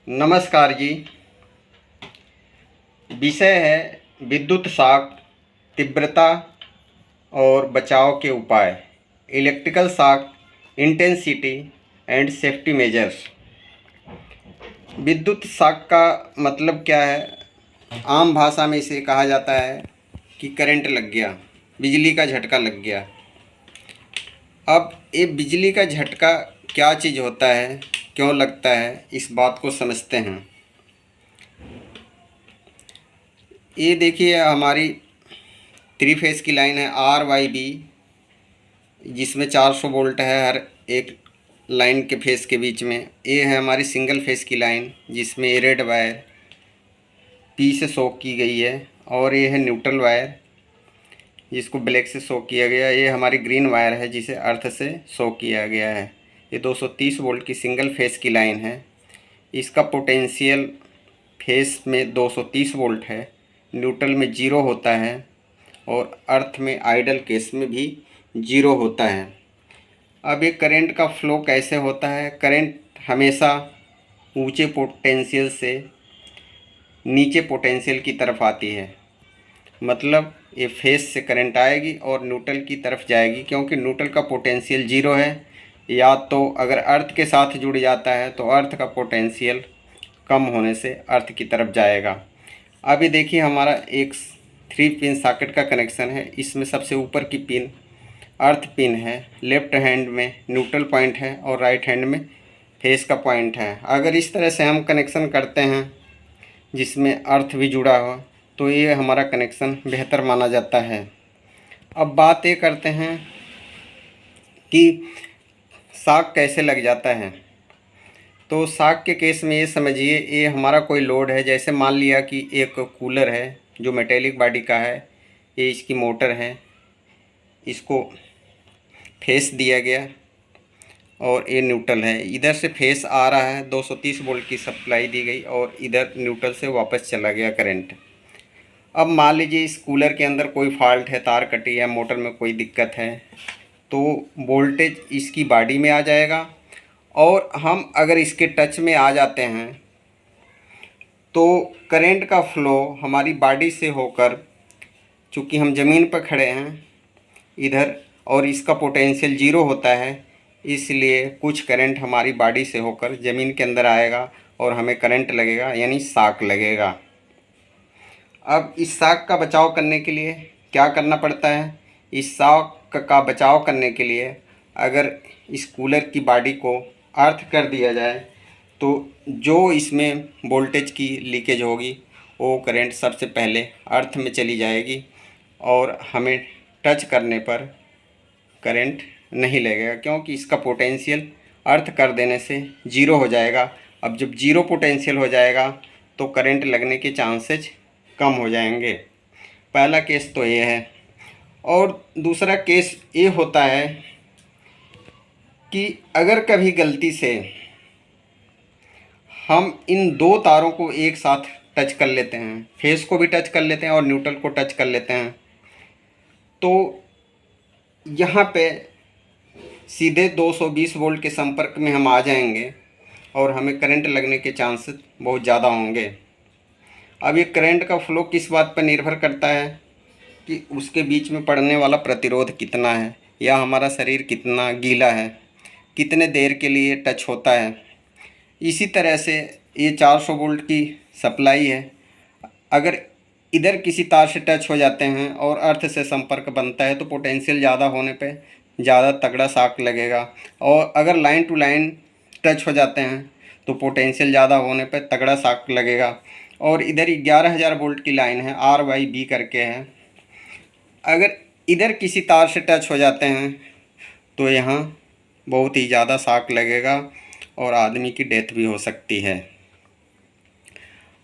नमस्कार जी। विषय है विद्युत शॉक तीव्रता और बचाव के उपाय, electrical shock intensity and safety measures. विद्युत शॉक का मतलब क्या है? आम भाषा में इसे कहा जाता है कि करंट लग गया, बिजली का झटका लग गया। अब ये बिजली का झटका क्या चीज़ होता है, क्यों लगता है, इस बात को समझते हैं। ये देखिए, हमारी 3 फेज़ की लाइन है RYB, जिसमें 400 वोल्ट है हर एक लाइन के फेस के बीच में। ये है हमारी सिंगल फेस की लाइन, जिसमें रेड वायर P से शो की गई है, और ये है न्यूट्रल वायर जिसको ब्लैक से शो किया गया। ये हमारी ग्रीन वायर है जिसे अर्थ से शो किया गया है। ये 230 वोल्ट की सिंगल फेस की लाइन है। इसका पोटेंशियल फेस में 230 वोल्ट है, न्यूट्रल में 0 होता है, और अर्थ में आइडल केस में भी 0 होता है। अब ये करंट का फ्लो कैसे होता है? करंट हमेशा ऊंचे पोटेंशियल से नीचे पोटेंशियल की तरफ आती है। मतलब ये फेस से करंट आएगी और न्यूट्रल की तरफ जाएगी, क्योंकि न्यूट्रल का पोटेंशियल 0 है। या तो अगर अर्थ के साथ जुड़ जाता है तो अर्थ का पोटेंशियल कम होने से अर्थ की तरफ जाएगा। अभी देखिए, हमारा एक 3 पिन सॉकेट का कनेक्शन है। इसमें सबसे ऊपर की पिन अर्थ पिन है, लेफ्ट हैंड में न्यूट्रल पॉइंट है और राइट हैंड में फेस का पॉइंट है। अगर इस तरह से हम कनेक्शन करते हैं जिसमें अर्थ भी जुड़ा हो, तो ये हमारा कनेक्शन बेहतर माना जाता है। अब बात ये करते हैं कि शॉक कैसे लग जाता है। तो शॉक के केस में ये समझिए, ये हमारा कोई लोड है। जैसे मान लिया कि एक कूलर है जो मेटेलिक बॉडी का है, ये इसकी मोटर है, इसको फेस दिया गया और ये न्यूट्रल है। इधर से फेस आ रहा है, 230 वोल्ट की सप्लाई दी गई, और इधर न्यूट्रल से वापस चला गया करंट। अब मान लीजिए इस कूलर के अंदर कोई फॉल्ट है, तार कटी है, मोटर में कोई दिक्कत है, तो वोल्टेज इसकी बॉडी में आ जाएगा। और हम अगर इसके टच में आ जाते हैं तो करंट का फ्लो हमारी बॉडी से होकर, चूँकि हम ज़मीन पर खड़े हैं इधर और इसका पोटेंशियल 0 होता है, इसलिए कुछ करंट हमारी बॉडी से होकर ज़मीन के अंदर आएगा और हमें करंट लगेगा, यानी शॉक लगेगा। अब इस शॉक का बचाव करने के लिए क्या करना पड़ता है? इस शॉक का बचाव करने के लिए अगर इस कूलर की बॉडी को अर्थ कर दिया जाए तो जो इसमें वोल्टेज की लीकेज होगी वो करंट सबसे पहले अर्थ में चली जाएगी और हमें टच करने पर करंट नहीं लगेगा, क्योंकि इसका पोटेंशियल अर्थ कर देने से 0 हो जाएगा। अब जब 0 पोटेंशियल हो जाएगा तो करंट लगने के चांसेस कम हो जाएंगे। पहला केस तो ये है। और दूसरा केस ये होता है कि अगर कभी गलती से हम इन दो तारों को एक साथ टच कर लेते हैं, फेस को भी टच कर लेते हैं और न्यूट्रल को टच कर लेते हैं, तो यहाँ पे सीधे 220 वोल्ट के संपर्क में हम आ जाएंगे और हमें करंट लगने के चांसेस बहुत ज़्यादा होंगे। अब ये करंट का फ्लो किस बात पर निर्भर करता है कि उसके बीच में पड़ने वाला प्रतिरोध कितना है, या हमारा शरीर कितना गीला है, कितने देर के लिए टच होता है। इसी तरह से ये 400 वोल्ट की सप्लाई है। अगर इधर किसी तार से टच हो जाते हैं और अर्थ से संपर्क बनता है तो पोटेंशियल ज़्यादा होने पे ज़्यादा तगड़ा शॉक लगेगा, और अगर लाइन टू लाइन टच हो जाते हैं तो पोटेंशियल ज़्यादा होने पे तगड़ा शॉक लगेगा। और इधर 11,000 वोल्ट की लाइन है, RYB करके है। अगर इधर किसी तार से टच हो जाते हैं तो यहाँ बहुत ही ज़्यादा शॉक लगेगा और आदमी की डेथ भी हो सकती है।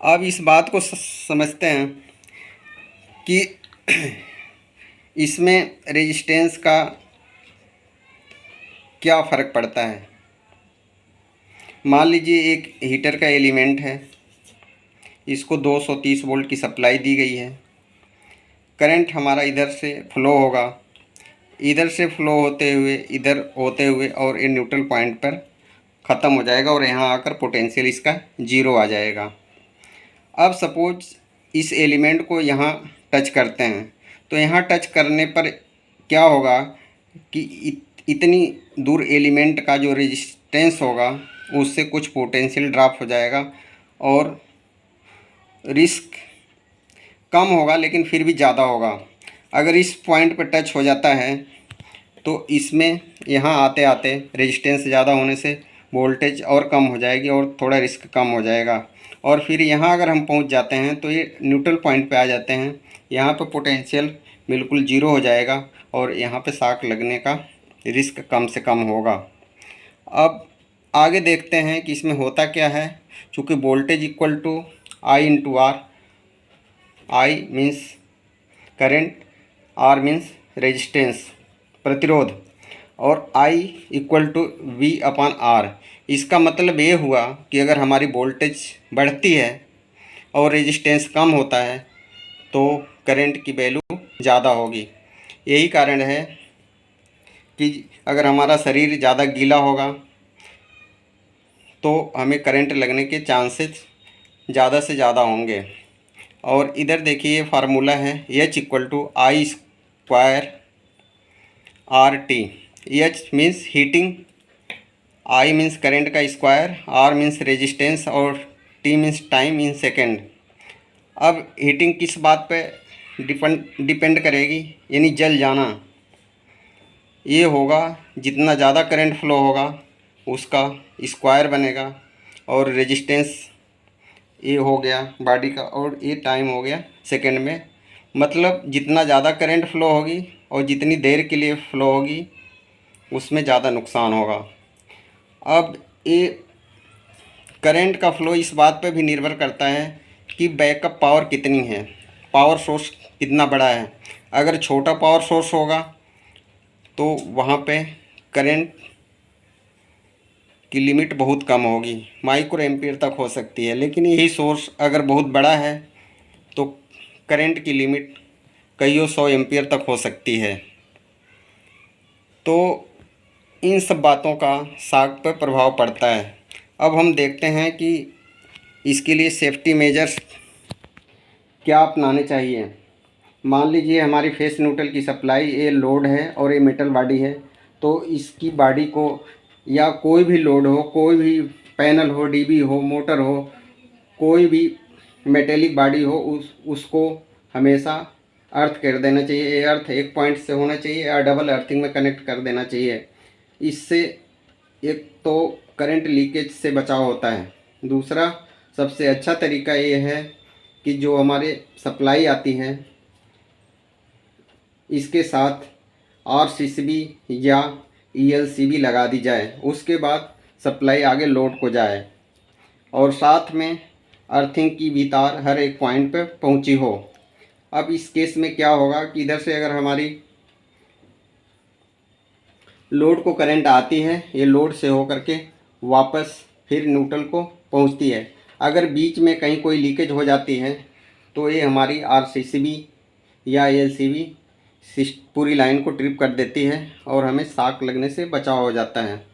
अब इस बात को समझते हैं कि इसमें रेजिस्टेंस का क्या फ़र्क पड़ता है। मान लीजिए एक हीटर का एलिमेंट है, इसको 230 वोल्ट की सप्लाई दी गई है। करंट हमारा इधर से फ्लो होगा, इधर से फ्लो होते हुए इधर होते हुए और ये न्यूट्रल पॉइंट पर ख़त्म हो जाएगा और यहाँ आकर पोटेंशियल इसका ज़ीरो आ जाएगा। अब सपोज इस एलिमेंट को यहाँ टच करते हैं, तो यहाँ टच करने पर क्या होगा कि इतनी दूर एलिमेंट का जो रेजिस्टेंस होगा उससे कुछ पोटेंशियल ड्रॉप हो जाएगा और रिस्क कम होगा, लेकिन फिर भी ज़्यादा होगा। अगर इस पॉइंट पर टच हो जाता है तो इसमें यहाँ आते आते रेजिस्टेंस ज़्यादा होने से वोल्टेज और कम हो जाएगी और थोड़ा रिस्क कम हो जाएगा। और फिर यहाँ अगर हम पहुँच जाते हैं तो ये न्यूट्रल पॉइंट पे आ जाते हैं, यहाँ पे पोटेंशियल बिल्कुल ज़ीरो हो जाएगा और यहाँ पे शॉक लगने का रिस्क कम से कम होगा। अब आगे देखते हैं कि इसमें होता क्या है। चूँकि voltage equal to I into R, I means current, R means resistance प्रतिरोध, और I equal to V upon R. इसका मतलब ये हुआ कि अगर हमारी वोल्टेज बढ़ती है और रेजिस्टेंस कम होता है तो करंट की वैल्यू ज़्यादा होगी। यही कारण है कि अगर हमारा शरीर ज़्यादा गीला होगा तो हमें करंट लगने के चांसेस ज़्यादा से ज़्यादा होंगे। और इधर देखिए फार्मूला है H equal to I square R T. H means heating, I means current का स्क्वायर, आर मीन्स रेजिस्टेंस और T means time in second. अब हीटिंग किस बात पे डिपेंड करेगी, यानी जल जाना। ये होगा जितना ज़्यादा करंट फ्लो होगा उसका स्क्वायर बनेगा, और रेजिस्टेंस ये हो गया बॉडी का, और ये टाइम हो गया सेकंड में। मतलब जितना ज़्यादा करंट फ्लो होगी और जितनी देर के लिए फ्लो होगी उसमें ज़्यादा नुकसान होगा। अब ये करंट का फ्लो इस बात पर भी निर्भर करता है कि बैकअप पावर कितनी है, पावर सोर्स कितना बड़ा है। अगर छोटा पावर सोर्स होगा तो वहाँ पे करंट की लिमिट बहुत कम होगी, माइक्रो एम्पीयर तक हो सकती है। लेकिन यही सोर्स अगर बहुत बड़ा है तो करंट की लिमिट कईयों 100 एम्पीयर तक हो सकती है। तो इन सब बातों का शॉक पर प्रभाव पड़ता है। अब हम देखते हैं कि इसके लिए सेफ्टी मेजर्स क्या अपनाने चाहिए। मान लीजिए हमारी फेस न्यूट्रल की सप्लाई, ये लोड है और ये मेटल बॉडी है, तो इसकी बॉडी को या कोई भी लोड हो, कोई भी पैनल हो, डीबी हो, मोटर हो, कोई भी मेटेलिक बॉडी हो, उसको हमेशा अर्थ कर देना चाहिए। ये अर्थ एक पॉइंट से होना चाहिए या डबल अर्थिंग में कनेक्ट कर देना चाहिए। इससे एक तो करंट लीकेज से बचाव होता है। दूसरा सबसे अच्छा तरीका ये है कि जो हमारे सप्लाई आती है इसके साथ आरसीसीबी या ईएलसीबी लगा दी जाए, उसके बाद सप्लाई आगे लोड को जाए, और साथ में अर्थिंग की भी तार हर एक पॉइंट पर पहुंची हो। अब इस केस में क्या होगा कि इधर से अगर हमारी लोड को करंट आती है, ये लोड से होकर के वापस फिर न्यूट्रल को पहुंचती है। अगर बीच में कहीं कोई लीकेज हो जाती है तो ये हमारी आरसीसीबी या ईएलसीबी पूरी लाइन को ट्रिप कर देती है और हमें शॉक लगने से बचाव हो जाता है।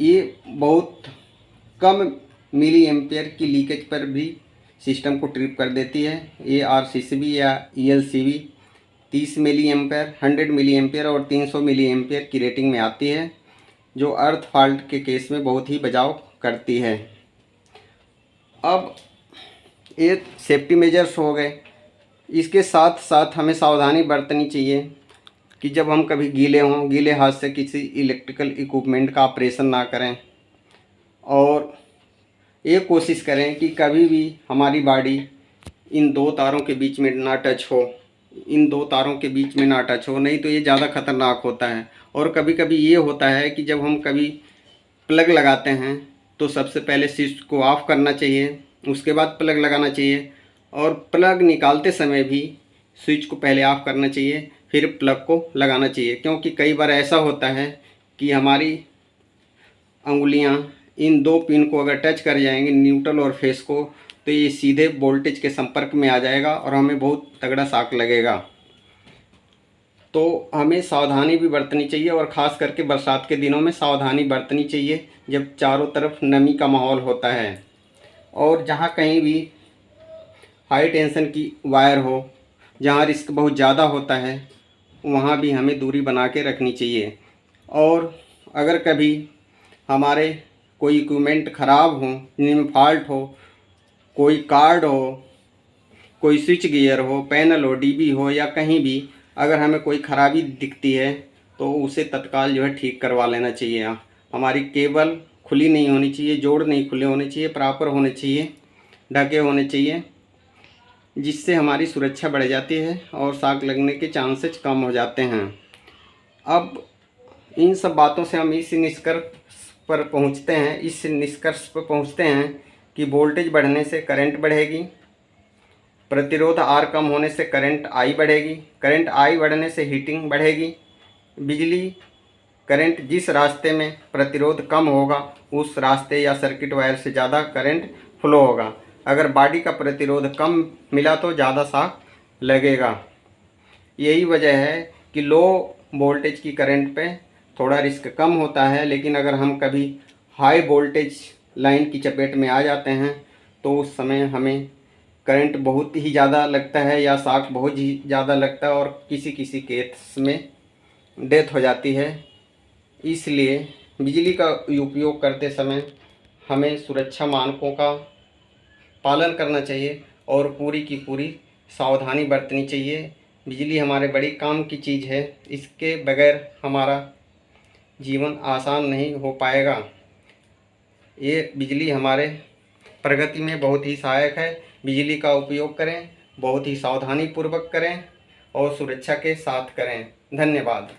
ये बहुत कम मिली एम्पियर की लीकेज पर भी सिस्टम को ट्रिप कर देती है। ये आरसीसीबी या ELCB 30 milli ampere, 100 milli ampere और 300 मिली एम्पियर की रेटिंग में आती है, जो अर्थ फॉल्ट के केस में बहुत ही बचाव करती है। अब ये सेफ्टी मेजर्स हो गए। इसके साथ साथ हमें सावधानी बरतनी चाहिए कि जब हम कभी गीले हों, गीले हाथ से किसी इलेक्ट्रिकल इक्विपमेंट का ऑपरेशन ना करें, और ये कोशिश करें कि कभी भी हमारी बॉडी इन दो तारों के बीच में ना टच हो, इन दो तारों के बीच में ना टच हो, नहीं तो ये ज़्यादा खतरनाक होता है। और कभी कभी ये होता है कि जब हम कभी प्लग लगाते हैं तो सबसे पहले स्विच को ऑफ़ करना चाहिए, उसके बाद प्लग लगाना चाहिए, और प्लग निकालते समय भी स्विच को पहले ऑफ़ करना चाहिए, फिर प्लग को लगाना चाहिए। क्योंकि कई बार ऐसा होता है कि हमारी अंगुलियां इन दो पिन को अगर टच कर जाएंगे, न्यूट्रल और फेस को, तो ये सीधे वोल्टेज के संपर्क में आ जाएगा और हमें बहुत तगड़ा शॉक लगेगा। तो हमें सावधानी भी बरतनी चाहिए और ख़ास करके बरसात के दिनों में सावधानी बरतनी चाहिए जब चारों तरफ नमी का माहौल होता है। और जहाँ कहीं भी हाई टेंशन की वायर हो, जहाँ रिस्क बहुत ज़्यादा होता है, वहाँ भी हमें दूरी बना के रखनी चाहिए। और अगर कभी हमारे कोई इक्विपमेंट ख़राब हो, जिनमें फॉल्ट हो, कोई कार्ड हो, कोई स्विच गियर हो, पैनल हो, डीबी हो, या कहीं भी अगर हमें कोई ख़राबी दिखती है तो उसे तत्काल जो है ठीक करवा लेना चाहिए। हमारी केबल खुली नहीं होनी चाहिए, जोड़ नहीं खुले होने चाहिए, प्रॉपर होने चाहिए, ढके होने चाहिए, जिससे हमारी सुरक्षा बढ़ जाती है और शॉक लगने के चांसेस कम हो जाते हैं। अब इन सब बातों से हम इस निष्कर्ष पर पहुंचते हैं कि वोल्टेज बढ़ने से करंट बढ़ेगी, प्रतिरोध आर कम होने से करंट आई बढ़ेगी, करंट आई बढ़ने से हीटिंग बढ़ेगी। बिजली करंट जिस रास्ते में प्रतिरोध कम होगा उस रास्ते या सर्किट वायर से ज़्यादा करंट फ्लो होगा। अगर बॉडी का प्रतिरोध कम मिला तो ज़्यादा शॉक लगेगा। यही वजह है कि लो वोल्टेज की करंट पे थोड़ा रिस्क कम होता है, लेकिन अगर हम कभी हाई वोल्टेज लाइन की चपेट में आ जाते हैं तो उस समय हमें करंट बहुत ही ज़्यादा लगता है या शॉक बहुत ही ज़्यादा लगता है और किसी किसी केस में डेथ हो जाती है। इसलिए बिजली का उपयोग करते समय हमें सुरक्षा मानकों का पालन करना चाहिए और पूरी की पूरी सावधानी बरतनी चाहिए। बिजली हमारे बड़ी काम की चीज़ है, इसके बगैर हमारा जीवन आसान नहीं हो पाएगा। ये बिजली हमारे प्रगति में बहुत ही सहायक है। बिजली का उपयोग करें, बहुत ही सावधानी पूर्वक करें और सुरक्षा के साथ करें। धन्यवाद।